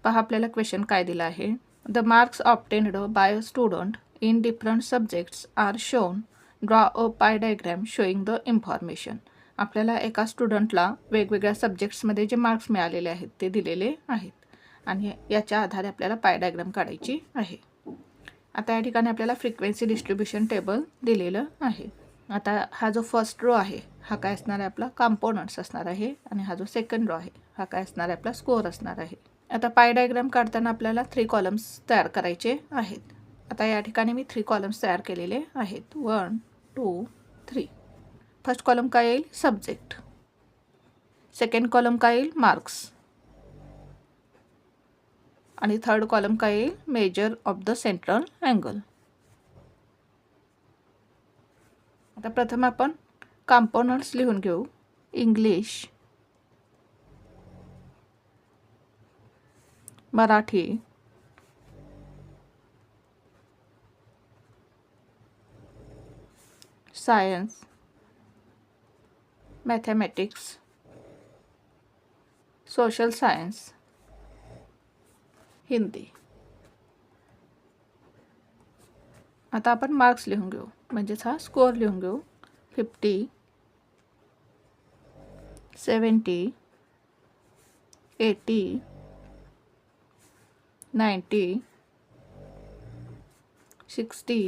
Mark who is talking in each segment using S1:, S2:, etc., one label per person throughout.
S1: पहा आपल्याला क्वेश्चन काय दिला आहे. The marks obtained by a student in different subjects are shown. Draw a pie diagram showing the information. आपल्याला एका स्टुडंटला वेगवेगळ्या सब्जेक्ट्समध्ये जे मार्क्स मिळालेले आहेत ते दिलेले आहेत आणि याच्या आधारे आपल्याला पाय डायग्राम काढायची आहे. आता या ठिकाणी आपल्याला फ्रिक्वेन्सी डिस्ट्रीब्युशन टेबल दिलेलं आहे. आता हा जो फर्स्ट रो आहे हा काय असणार आहे, आपला कॉम्पोनंट्स असणार आहे आणि हा जो सेकंड रो आहे हा काय असणार आहे, आपला स्कोअर असणार आहे. आता पाय डायग्राम काढताना आपल्याला 3 कॉलम्स तयार करायचे आहेत. आता या ठिकाणी मी 3 कॉलम्स तयार केलेले आहेत. 1 2 3. फर्स्ट कॉलम काय येईल, सब्जेक्ट. सेकंड कॉलम काय येईल, मार्क्स. आणि थर्ड कॉलम काय येईल, measure of the central angle. आता प्रथम आपण कॉम्पोनंट्स लिहून घेऊ. English, Marathi, science, mathematics, social science, Hindi. आता आपण मार्क्स लिहून घेऊ, म्हणजेच हा स्कोअर लिहून घेऊ. 50, 70, 80, 90, 60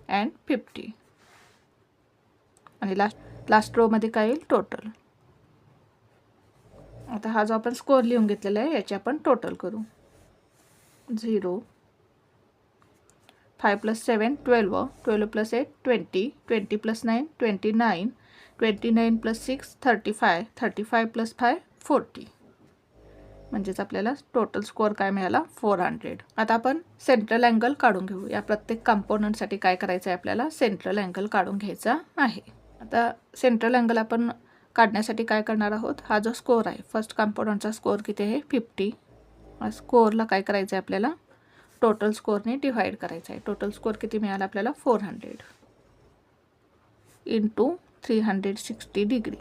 S1: अँड 50. आणि लास्ट रोमध्ये काय येईल, टोटल. आता हा जो आपण स्कोअर लिहून घेतलेला आहे याची आपण टोटल करू. 0, 5 + 7 12, 12 + 8 20, 20 + 9 29, 29 + 6 35, 35 + 5 40. म्हणजेच आपल्याला टोटल स्कोअर काय मिळाला, 400. आता आपण सेंट्रल अँगल काढून घेऊ. या प्रत्येक कंपोनंटसाठी काय करायचं आहे, आपल्याला सेंट्रल अँगल काढून घ्यायचा आहे. आता सेंट्रल अँगल आपण काढण्यासाठी काय करणार आहोत, हा जो स्कोअर आहे फर्स्ट कंपोनंटचा स्कोअर किती आहे, 50. स्कोअरला काय करायचं आहे, आपल्याला टोटल स्कोअरने डिव्हाइड करायचं आहे. टोटल स्कोअर किती मिळाला आपल्याला, 400 इंटू 360 डिग्री.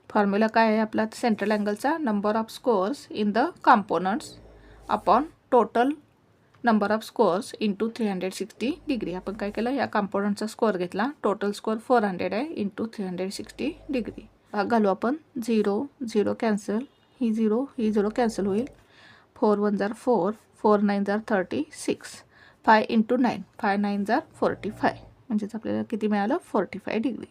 S1: फॉर्म्युला काय आहे आपला सेंट्रल अँगलचा, number of scores in the components upon total number of scores into 360 degree. आपण काय केलं, या कॉम्पोनंटचा स्कोअर घेतला, टोटल स्कोअर 400 आहे इंटू 360 डिग्री. भाग घालू आपण. 0 0 कॅन्सल, ही 0 कॅन्सल होईल. 4 1 जार 4, 4 9 जार 36, 5 इंटू 9, 5 9 जार 45. म्हणजेच आपल्याला किती मिळालं, 45 डिग्री.